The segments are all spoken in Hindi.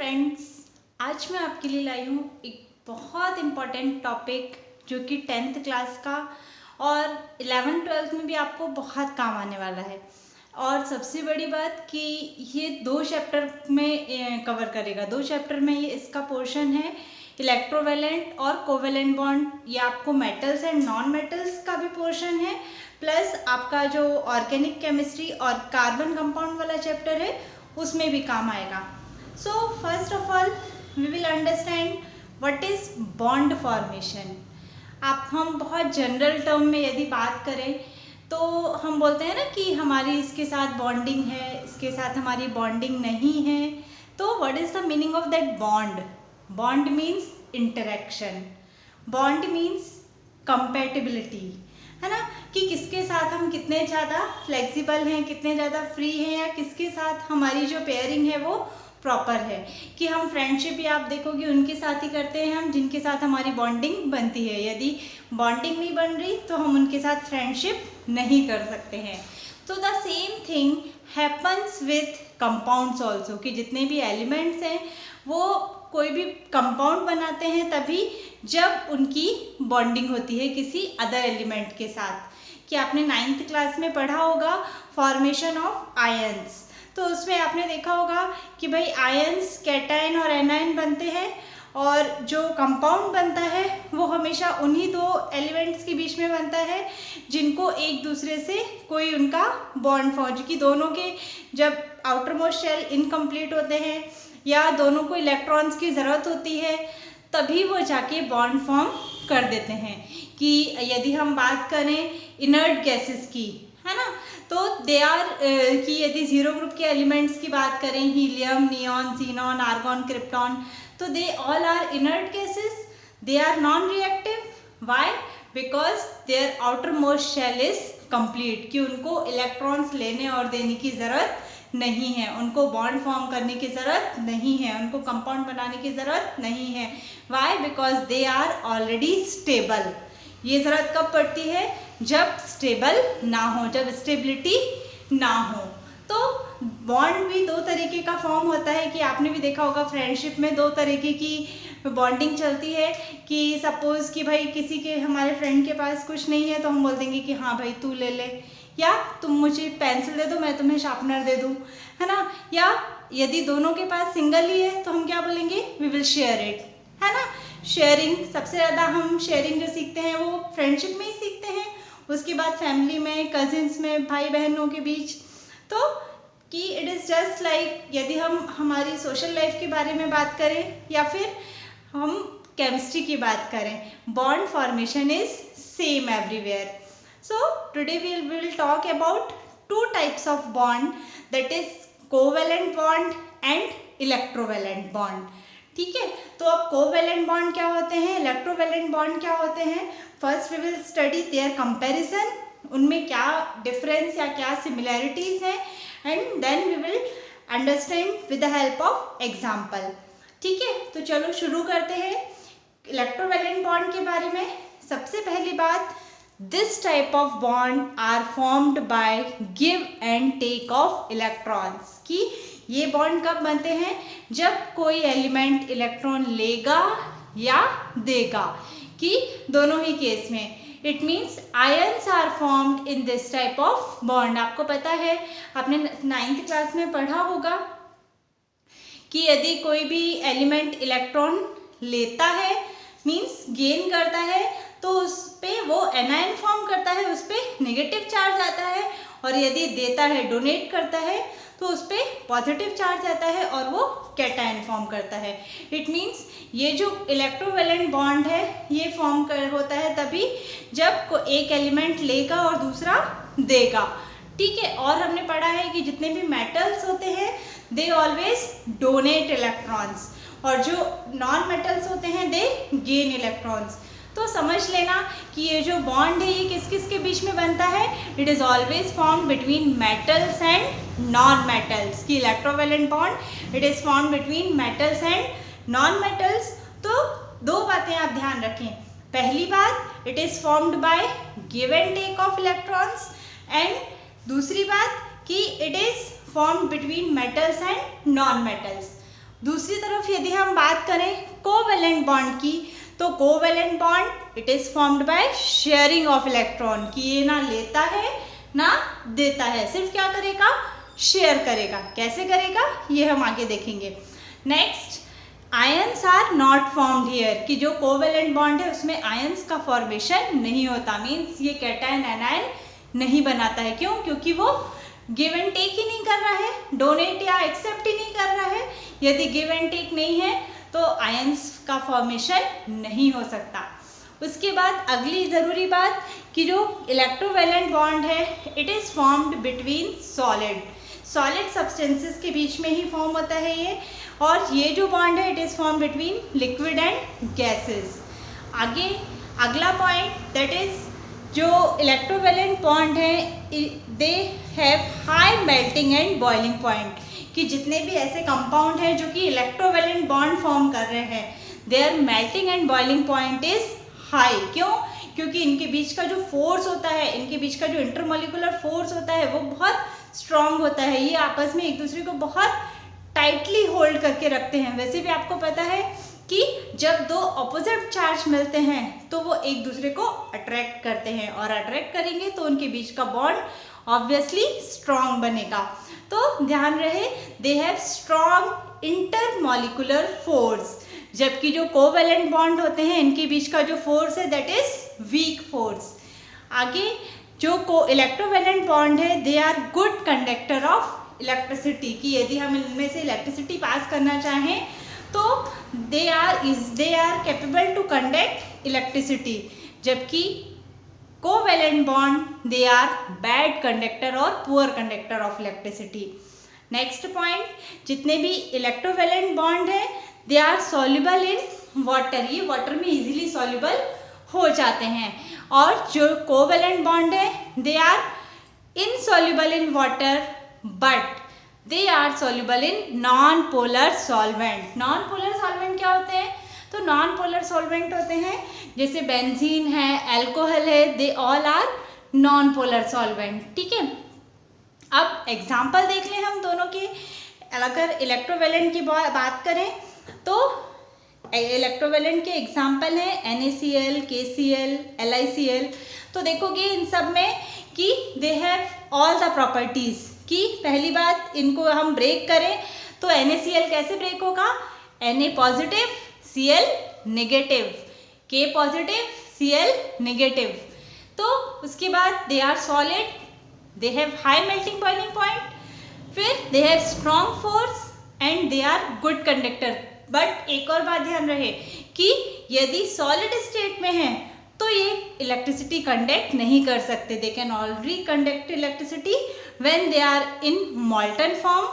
फ्रेंड्स, आज मैं आपके लिए लाई हूँ एक बहुत इम्पॉर्टेंट टॉपिक जो कि 10th क्लास का और 11th-12th में भी आपको बहुत काम आने वाला है। और सबसे बड़ी बात कि ये 2 चैप्टर में कवर करेगा। 2 चैप्टर में ये इसका पोर्शन है इलेक्ट्रोवैलेंट और कोवैलेंट बॉन्ड। ये आपको मेटल्स एंड नॉन मेटल्स का भी पोर्शन है, प्लस आपका जो ऑर्गेनिक केमिस्ट्री और कार्बन कंपाउंड वाला चैप्टर है उसमें भी काम आएगा। So first of all we will understand what is bond formation। हम बहुत जनरल टर्म में यदि बात करें तो हम बोलते हैं ना कि हमारी इसके साथ बॉन्डिंग है, इसके साथ हमारी बॉन्डिंग नहीं है। तो what is the meaning of that bond? Bond means interaction, bond means compatibility, है ना, कि किसके साथ हम कितने ज़्यादा फ्लेक्सिबल हैं, कितने ज़्यादा फ्री हैं, या किसके साथ हमारी जो पेयरिंग है वो प्रॉपर है। कि हम फ्रेंडशिप भी आप देखोगे उनके साथ ही करते हैं हम जिनके साथ हमारी बॉन्डिंग बनती है। यदि बॉन्डिंग नहीं बन रही तो हम उनके साथ फ्रेंडशिप नहीं कर सकते हैं। तो the same thing happens with compounds also, कि जितने भी एलिमेंट्स हैं वो कोई भी कंपाउंड बनाते हैं तभी जब उनकी बॉन्डिंग होती है किसी अदर एलिमेंट के साथ। कि आपने 9th क्लास में पढ़ा होगा फॉर्मेशन ऑफ आयन्स, तो उसमें आपने देखा होगा कि भाई आयन्स कैटायन और एनायन बनते हैं और जो कंपाउंड बनता है वो हमेशा उन्हीं 2 एलिमेंट्स के बीच में बनता है जिनको एक दूसरे से कोई उनका बॉन्ड फॉर्म, कि दोनों के जब आउटर मोस्ट शेल इनकम्प्लीट होते हैं या दोनों को इलेक्ट्रॉन्स की ज़रूरत होती है तभी वो जाके बॉन्ड फॉर्म कर देते हैं। कि यदि हम बात करें इनर्ट गैसेस की, है ना, तो दे आर कि यदि 0 ग्रुप के एलिमेंट्स की बात करें, helium, neon, xenon, argon, krypton, तो they all are inert gases, they are non reactive. Why? Because their outer most shell is complete, कि उनको इलेक्ट्रॉन्स लेने और देने की ज़रूरत नहीं है, उनको बॉन्ड फॉर्म करने की ज़रूरत नहीं है, उनको कंपाउंड बनाने की ज़रूरत नहीं है। Why? Because they are already stable. ये ज़रूरत कब पड़ती है? जब स्टेबल ना हो, जब स्टेबिलिटी ना हो। तो बॉन्ड भी 2 तरीके का फॉर्म होता है, कि आपने भी देखा होगा फ्रेंडशिप में 2 तरीके की बॉन्डिंग चलती है। कि सपोज़ कि भाई किसी के हमारे फ्रेंड के पास कुछ नहीं है तो हम बोल देंगे कि हाँ भाई तू ले ले, या तुम मुझे पेंसिल दे दो मैं तुम्हें शार्पनर दे दूँ, है ना। या यदि दोनों के पास सिंगल ही है तो हम क्या बोलेंगे? वी विल शेयर इट, है ना। शेयरिंग, सबसे ज़्यादा हम शेयरिंग जो सीखते हैं वो फ्रेंडशिप में ही सीखते हैं, उसके बाद फैमिली में, कजिन्स में, भाई बहनों के बीच। तो कि इट इज़ जस्ट लाइक यदि हम हमारी सोशल लाइफ के बारे में बात करें या फिर हम केमिस्ट्री की बात करें, bond formation is same everywhere. So today we will talk about 2 types of bond, that is covalent bond and electrovalent bond. ठीक है, तो अब कोवैलेंट बॉन्ड क्या होते हैं, इलेक्ट्रोवैलेंट बॉन्ड क्या होते हैं, first we will study their comparison, उनमें क्या डिफरेंस या क्या सिमिलैरिटीज हैं, and then we will understand with the help of example. ठीक है, तो चलो शुरू करते हैं इलेक्ट्रोवैलेंट बॉन्ड के बारे में। सबसे पहली बात, this type of bond are formed by give and take of electrons. कि ये बॉन्ड कब बनते हैं? जब कोई एलिमेंट इलेक्ट्रॉन लेगा या देगा, कि दोनों ही केस में। It means ions are formed in this type of bond. आपको पता है, आपने 9th क्लास में पढ़ा होगा कि यदि कोई भी एलिमेंट इलेक्ट्रॉन लेता है मीन्स गेन करता है तो उस पे वो एनायन फॉर्म करता है, उस पर नेगेटिव चार्ज आता है, और यदि देता है, डोनेट करता है, तो उस पर पॉजिटिव चार्ज आता है और वो कैटायन फॉर्म करता है। इट मीन्स ये जो इलेक्ट्रोवैलेंट बॉन्ड है ये फॉर्म होता है तभी जब एक एलिमेंट लेगा और दूसरा देगा। ठीक है, और हमने पढ़ा है कि जितने भी मेटल्स होते हैं दे ऑलवेज डोनेट इलेक्ट्रॉन्स, और जो नॉन मेटल्स होते हैं दे गेन इलेक्ट्रॉन्स। तो समझ लेना कि ये जो बॉन्ड है ये किस किस के बीच में बनता है, it is always form between metals and non metals. की electrovalent bond it is form between metals and non metals. तो 2 बातें आप ध्यान रखें। पहली बात, it is formed by give and take of electrons, and दूसरी बात कि it is formed between metals and non metals. दूसरी तरफ यदि हम बात करें कोवेलेंट बॉन्ड की, तो covalent bond it is formed by sharing of electron, कि ये ना लेता है ना देता है, सिर्फ क्या करेगा, शेयर करेगा। कैसे करेगा ये हम आगे देखेंगे। Next, ions are not formed here, कि जो कोवेलेंट बॉन्ड है उसमें आयंस का फॉर्मेशन नहीं होता, मीन्स ये कैटायन एनायन नहीं बनाता है। क्यों? क्योंकि वो गिव एंड टेक ही नहीं कर रहा है, डोनेट या एक्सेप्ट ही नहीं कर रहा है। यदि गिव एंड टेक नहीं है तो आयंस का फॉर्मेशन नहीं हो सकता। उसके बाद अगली ज़रूरी बात कि जो इलेक्ट्रोवैलेंट बॉन्ड है it is formed between solid substances के बीच में ही फॉर्म होता है ये, और ये जो बॉन्ड है it is form between liquid and gases. आगे अगला पॉइंट दैट इज़ जो इलेक्ट्रोवैलेंट बॉन्ड है दे have high melting and boiling point, कि जितने भी ऐसे कंपाउंड हैं जो कि इलेक्ट्रोवैलेंट बॉन्ड फॉर्म कर रहे हैं their melting and boiling point is high. क्यों? क्योंकि इनके बीच का जो फोर्स होता है, इनके बीच का जो इंटरमोलिकुलर फोर्स होता है वो बहुत स्ट्रॉन्ग होता है, ये आपस में एक दूसरे को बहुत टाइटली होल्ड करके रखते हैं। वैसे भी आपको पता है कि जब दो ऑपोजिट चार्ज मिलते हैं तो वो एक दूसरे को अट्रैक्ट करते हैं, और अट्रैक्ट करेंगे तो उनके बीच का बॉन्ड ऑब्वियसली स्ट्रॉन्ग बनेगा। तो ध्यान रहे दे हैव स्ट्रॉन्ग इंटरमोलिकुलर फोर्स, जबकि जो कोवेलेंट बॉन्ड होते हैं इनके बीच का जो फोर्स है दैट इज वीक फोर्स। आगे जो इलेक्ट्रोवैलेंट बॉन्ड है they are good conductor of electricity, कि यदि हम इनमें से इलेक्ट्रिसिटी पास करना चाहें तो they are capable to conduct electricity, जबकि covalent bond they are bad conductor और poor conductor of electricity. Next point, जितने भी इलेक्ट्रोवैलेंट बॉन्ड है they are soluble in water, ये वाटर में इजीली सॉल्युबल हो जाते हैं, और जो कोवेलेंट बॉन्ड है they are insoluble in water but they are soluble in non polar solvent. Non polar solvent क्या होते हैं? तो नॉन पोलर सॉल्वेंट होते हैं जैसे बेंजीन है, अल्कोहल है, they all are non polar solvent. ठीक है, अब एग्जाम्पल देख लें हम दोनों के। अगर इलेक्ट्रोवैलेंट की बात करें तो इलेक्ट्रोवैलेंट के एग्जाम्पल हैं NaCl, KCl, LiCl। तो देखोगे इन सब में कि they have all the properties, कि पहली बात इनको हम ब्रेक करें तो NaCl कैसे ब्रेक होगा? Na positive Cl negative, K positive Cl negative. तो उसके बाद they are solid, they have high melting boiling point, फिर they have strong force and they are good conductor. But एक और बात ध्यान रहे कि यदि सॉलिड स्टेट में है तो ये इलेक्ट्रिसिटी कंडक्ट नहीं कर सकते, they can already conduct electricity when they are in molten form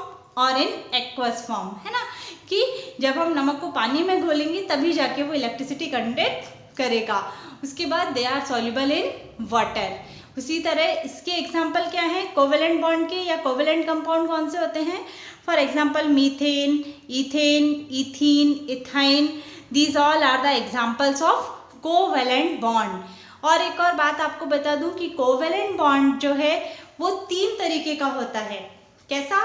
और इन एक्वस फॉर्म, है ना, कि जब हम नमक को पानी में घोलेंगे तभी जाके वो इलेक्ट्रिसिटी कंडक्ट करेगा। उसके बाद they are soluble in water. उसी तरह इसके एग्जाम्पल क्या हैं कोवेलेंट बॉन्ड के या कोवेलेंट कंपाउंड कौन से होते हैं? For example methane, ethane, ethene, ethyne, these all are the examples of covalent bond. और एक और बात आपको बता दूं कि कोवेलेंट बॉन्ड जो है वो 3 तरीके का होता है। कैसा?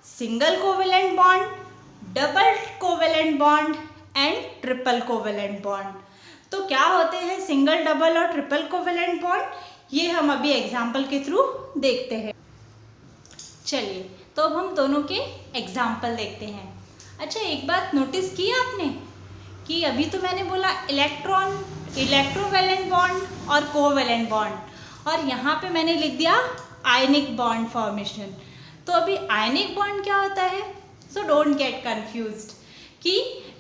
Single covalent bond, double covalent bond and triple covalent bond. तो क्या होते हैं सिंगल, डबल और ट्रिपल कोवेलेंट बॉन्ड, ये हम अभी एग्जाम्पल के थ्रू देखते हैं। चलिए तो अब हम दोनों के एग्जाम्पल देखते हैं। अच्छा, एक बात नोटिस की आपने कि अभी तो मैंने बोला इलेक्ट्रोवैलेंट बॉन्ड और कोवेलेंट बॉन्ड, और यहाँ पे मैंने लिख दिया आयनिक बॉन्ड फॉर्मेशन। तो अभी आयनिक बॉन्ड क्या होता है? सो डोंट गेट कंफ्यूज्ड कि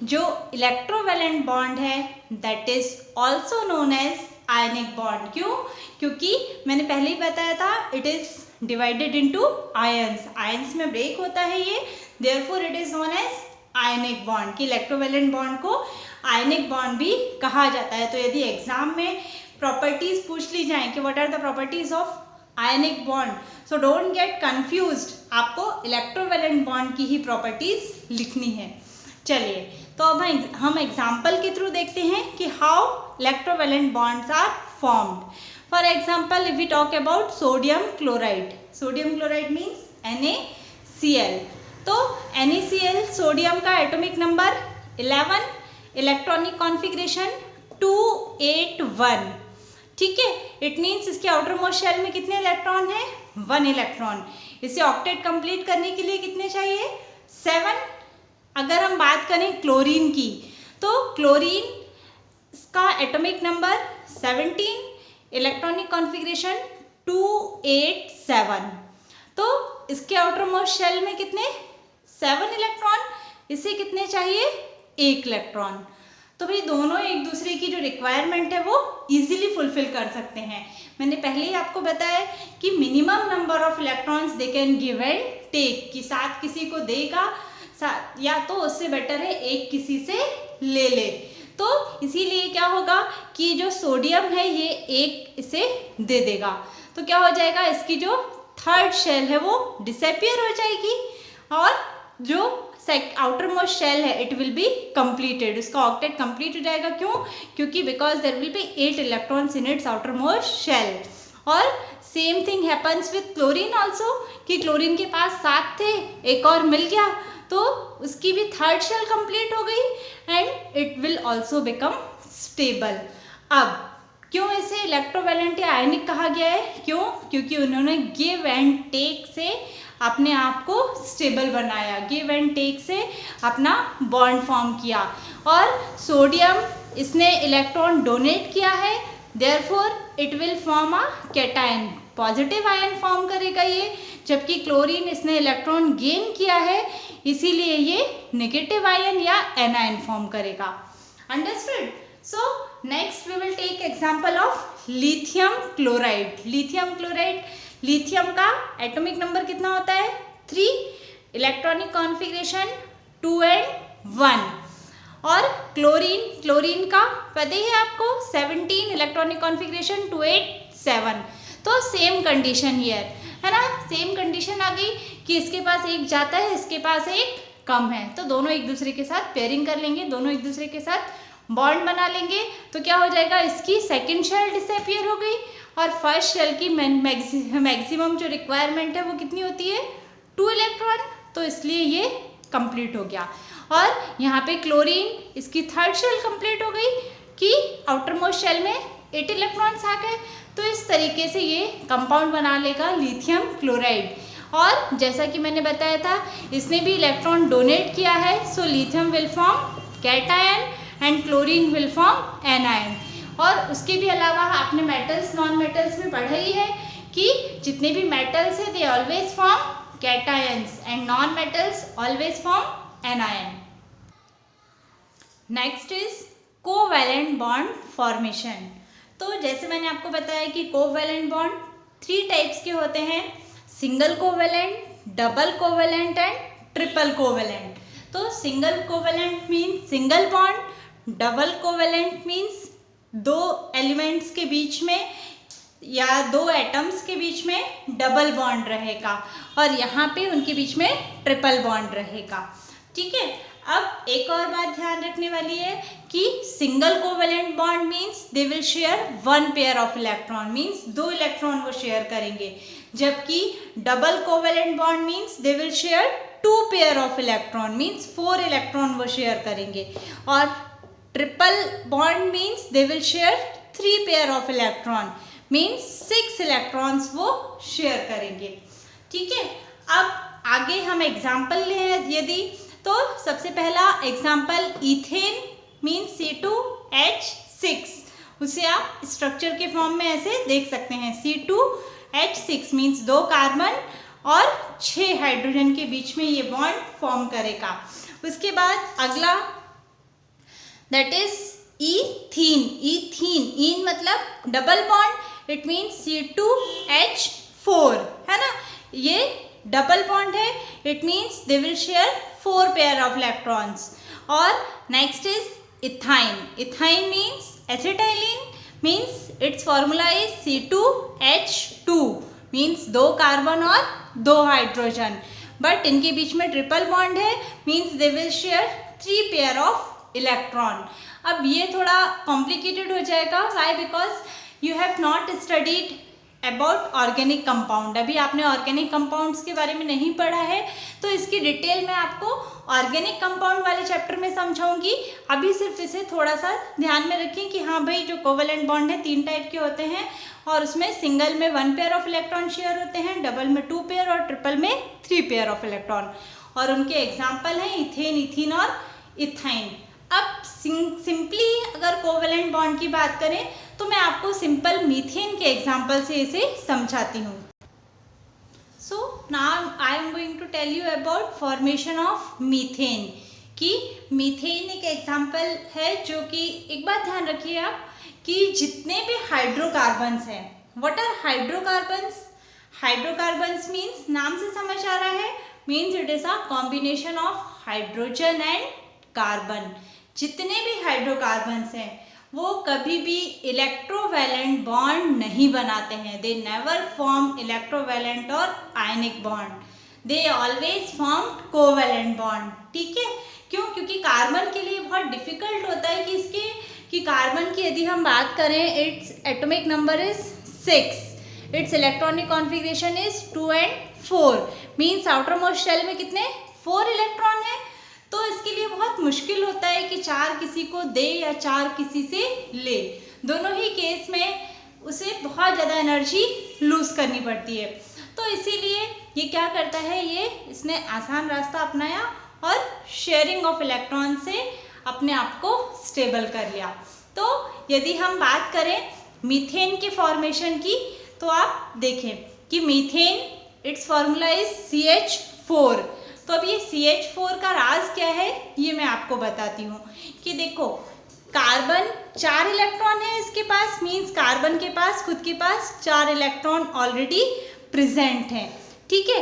जो इलेक्ट्रोवैलेंट बॉन्ड है that is also known as ionic bond. क्यों? क्योंकि मैंने पहले ही बताया था it is divided into ions, ions में ब्रेक होता है ये, therefore it is known as ionic bond, कि इलेक्ट्रोवैलेंट बॉन्ड को आयनिक बॉन्ड भी कहा जाता है। तो यदि एग्जाम में प्रॉपर्टीज पूछ ली जाए कि what are the properties of ionic bond, so don't get confused, आपको इलेक्ट्रोवैलेंट बॉन्ड की ही प्रॉपर्टीज लिखनी है। चलिए तो अब हम एग्जाम्पल के थ्रू देखते हैं कि how electrovalent bonds are formed. For example if we talk about sodium chloride means NaCl। तो NaCl सोडियम का एटॉमिक नंबर 11, इलेक्ट्रॉनिक कॉन्फ़िगरेशन 281। ठीक है, इट मीन्स इसके आउटर मोस्ट शेल में कितने इलेक्ट्रॉन है? 1 इलेक्ट्रॉन। इसे ऑक्टेट कंप्लीट करने के लिए कितने चाहिए? 7। अगर हम बात करें क्लोरीन की, तो क्लोरीन का एटॉमिक नंबर 17, इलेक्ट्रॉनिक कॉन्फ़िगरेशन 287। तो इसके आउटर मोस्ट शेल में कितने? 7 इलेक्ट्रॉन। इसे कितने चाहिए? 1 इलेक्ट्रॉन। तो भाई दोनों एक दूसरे की जो रिक्वायरमेंट है वो इजीली फुलफिल कर सकते हैं। मैंने पहले ही आपको बताया कि minimum number of electrons they can give and take, कि 7 किसी को देगा या तो उससे बेटर है एक किसी से ले ले। तो इसीलिए क्या होगा कि जो सोडियम है ये एक इसे दे देगा, तो क्या हो जाएगा, इसकी जो थर्ड शेल है वो डिसअपियर हो जाएगी और जो आउटर मोस्ट शेल है इट विल बी कंप्लीटेड, उसका ऑक्टेट कंप्लीट हो जाएगा। क्यों? क्योंकि because there will be 8 electrons in its outer most shell. और same thing happens with chlorine also, कि क्लोरीन के पास 7 थे, एक और मिल गया तो उसकी भी थर्ड शेल कंप्लीट हो गई and it will also become stable. अब क्यों इसे इलेक्ट्रोवैलेंट या आयनिक कहा गया है? क्यों? क्योंकि उन्होंने गिव एंड टेक से अपने आप को स्टेबल बनाया, गिव एंड टेक से अपना बॉन्ड फॉर्म किया। और सोडियम इसने इलेक्ट्रॉन डोनेट किया है, therefore it will form a cation, positive ion form करेगा ये। जबकि क्लोरीन इसने इलेक्ट्रॉन गेन किया है, इसीलिए ये नेगेटिव आयन या एनायन फॉर्म करेगा। Understood? So next we will take example of lithium chloride. Lithium chloride, lithium का एटॉमिक नंबर कितना होता है? 3, इलेक्ट्रॉनिक कॉन्फ़िगरेशन 2 and 1। और क्लोरीन, क्लोरीन का पता ही है आपको 17, इलेक्ट्रॉनिक कॉन्फ़िगरेशन 287। तो सेम कंडीशन हियर है ना, सेम कंडीशन आ गई कि इसके पास एक जाता है, इसके पास एक कम है, तो दोनों एक दूसरे के साथ पेयरिंग कर लेंगे, दोनों एक दूसरे के साथ बॉन्ड बना लेंगे। तो क्या हो जाएगा, इसकी सेकंड शेल डिसअपियर हो गई और फर्स्ट शेल की मैक्सिमम जो रिक्वायरमेंट है वो कितनी होती है? 2 इलेक्ट्रॉन। तो इसलिए ये कंप्लीट हो गया। और यहाँ पे क्लोरीन, इसकी थर्ड शेल कंप्लीट हो गई कि आउटर मोस्ट शेल में 8 इलेक्ट्रॉन्स आ गए। तो इस तरीके से ये कंपाउंड बना लेगा लिथियम क्लोराइड। और जैसा कि मैंने बताया था, इसने भी इलेक्ट्रॉन डोनेट किया है, so lithium will form cation and chlorine will form anion. और उसके भी अलावा आपने मेटल्स नॉन मेटल्स में पढ़ा ही है कि जितने भी मेटल्स हैं they always form cations and non metals always form anion. Next is covalent bond formation. तो जैसे मैंने आपको बताया कि कोवैलेंट बॉन्ड 3 टाइप्स के होते हैं, single covalent, double covalent and triple covalent. तो single covalent means single bond, double covalent means 2 elements के बीच में या 2 एटम्स के बीच में डबल बॉन्ड रहेगा और यहाँ पे उनके बीच में ट्रिपल बॉन्ड रहेगा। ठीक है, अब एक और बात ध्यान रखने वाली है कि single covalent bond means they will share 1 pair of electron, means 2 electron वो शेयर करेंगे। जबकि double covalent bond means they will share 2 pair of electron, means 4 electron वो शेयर करेंगे। और triple bond means they will share 3 pair of electron, means 6 electrons वो शेयर करेंगे। ठीक है, अब आगे हम एग्जाम्पल लें यदि, तो सबसे पहला एग्जाम्पल इथेन मीन्स C2H6, उसे आप स्ट्रक्चर के फॉर्म में ऐसे देख सकते हैं, C2H6 मीन्स 2 कार्बन और 6 हाइड्रोजन के बीच में ये बॉन्ड फॉर्म करेगा। उसके बाद अगला दैट इज इथीन। इथीन, इन मतलब double bond, it means C2H4 है ना, ये डबल बॉन्ड है, it means they will share 4 pair of electrons. और next is ethyne. Ethyne means acetylene, means its formula is C2H2, means 2 carbon और 2 हाइड्रोजन, बट इनके बीच में ट्रिपल बॉन्ड है, means they will share 3 pair of electron. अब ये थोड़ा कॉम्प्लिकेटेड हो जाएगा, Y? Because you have not studied about organic compound. अभी आपने ऑर्गेनिक कंपाउंड्स के बारे में नहीं पढ़ा है, तो इसकी डिटेल मैं आपको ऑर्गेनिक कंपाउंड वाले चैप्टर में समझाऊंगी। अभी सिर्फ इसे थोड़ा सा ध्यान में रखें कि हाँ भाई, जो कोवेलेंट बॉन्ड है 3 टाइप के होते हैं, और उसमें सिंगल में 1 पेयर ऑफ इलेक्ट्रॉन शेयर होते हैं, डबल में 2 पेयर और ट्रिपल में 3 पेयर ऑफ इलेक्ट्रॉन। और उनके एग्जाम्पल हैं इथेन, इथीन और इथाइन। अब सिंपली अगर कोवेलेंट बॉन्ड की बात करें तो मैं आपको सिंपल मीथेन के एग्जाम्पल से इसे समझाती हूँ। So now I am going to tell you about formation of methane. कि मीथेन एक एग्जाम्पल है जो कि, एक बात ध्यान रखिए आप, कि जितने भी हाइड्रोकार्बन्स हैं, what are hydrocarbons? Hydrocarbons means, नाम से समझ आ रहा है, means it is a combination of hydrogen and carbon. जितने भी हाइड्रोकार्बन्स हैं वो कभी भी इलेक्ट्रोवैलेंट बॉन्ड नहीं बनाते हैं। दे नेवर फॉर्म इलेक्ट्रोवैलेंट और ionic bond, they always form covalent bond. ठीक है, क्यों? क्योंकि कार्बन के लिए बहुत डिफिकल्ट होता है कि कार्बन की यदि हम बात करें, its atomic number is 6, its electronic configuration is 2 and 4, means outer most shell में कितने 4 इलेक्ट्रॉन है। तो इसके लिए बहुत मुश्किल होता है कि 4 किसी को दे या 4 किसी से ले। दोनों ही केस में उसे बहुत ज़्यादा एनर्जी लूज़ करनी पड़ती है। तो इसीलिए ये क्या करता है, इसने आसान रास्ता अपनाया और शेयरिंग ऑफ इलेक्ट्रॉन से अपने आप को स्टेबल कर लिया। तो यदि हम बात करें मीथेन के फॉर्मेशन की, तो आप देखें कि methane, it's formula is CH4। तो अब ये CH4 का राज क्या है, ये मैं आपको बताती हूँ। कि देखो, कार्बन 4 इलेक्ट्रॉन है इसके पास, मीन्स कार्बन के पास खुद के पास 4 इलेक्ट्रॉन ऑलरेडी प्रेजेंट हैं। ठीक है,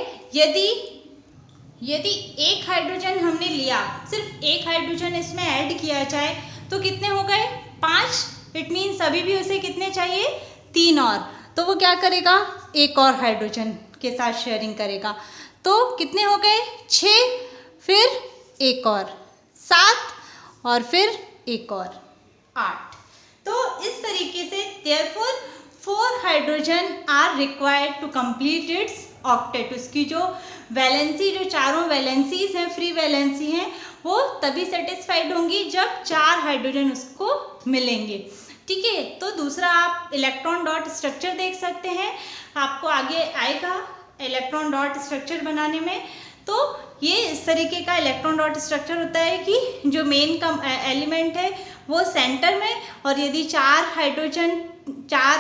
यदि एक हाइड्रोजन हमने लिया, सिर्फ एक हाइड्रोजन इसमें ऐड किया जाए तो कितने हो गए? 5। इट मीन्स अभी भी उसे कितने चाहिए? 3 और। तो वो क्या करेगा? एक और हाइड्रोजन के साथ शेयरिंग करेगा। तो कितने हो गए? 6, फिर एक और 7, और फिर एक और 8। तो इस तरीके से therefore 4 hydrogen are required to complete its octet. उसकी जो वैलेंसी, जो चारों वैलेंसीज हैं, फ्री वैलेंसी हैं, वो तभी सेटिस्फाइड होंगी जब 4 हाइड्रोजन उसको मिलेंगे। ठीक है, तो दूसरा आप इलेक्ट्रॉन डॉट स्ट्रक्चर देख सकते हैं, आपको आगे आएगा इलेक्ट्रॉन डॉट स्ट्रक्चर बनाने में। तो ये इस तरीके का इलेक्ट्रॉन डॉट स्ट्रक्चर होता है कि जो मेन एलिमेंट है वो सेंटर में, और यदि 4 हाइड्रोजन, 4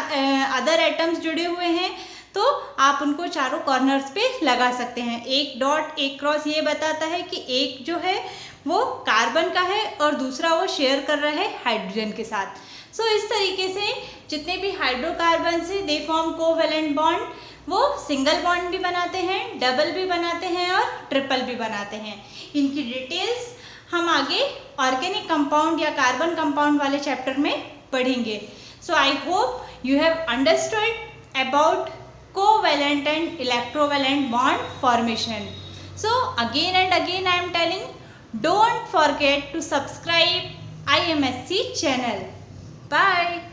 अदर एटम्स जुड़े हुए हैं तो आप उनको चारों कॉर्नर्स पे लगा सकते हैं। एक डॉट, एक क्रॉस ये बताता है कि एक जो है वो कार्बन का है और दूसरा वो शेयर कर रहा है हाइड्रोजन के साथ। सो इस तरीके से जितने भी हाइड्रोकार्बन है दे फॉर्म कोवैलेंट बॉन्ड। वो सिंगल बॉन्ड भी बनाते हैं, डबल भी बनाते हैं और ट्रिपल भी बनाते हैं। इनकी डिटेल्स हम आगे ऑर्गेनिक कंपाउंड या कार्बन कंपाउंड वाले चैप्टर में पढ़ेंगे। So I hope you have understood about covalent and electrovalent bond formation. So again and again I am telling, don't forget to subscribe IMSC channel. Bye.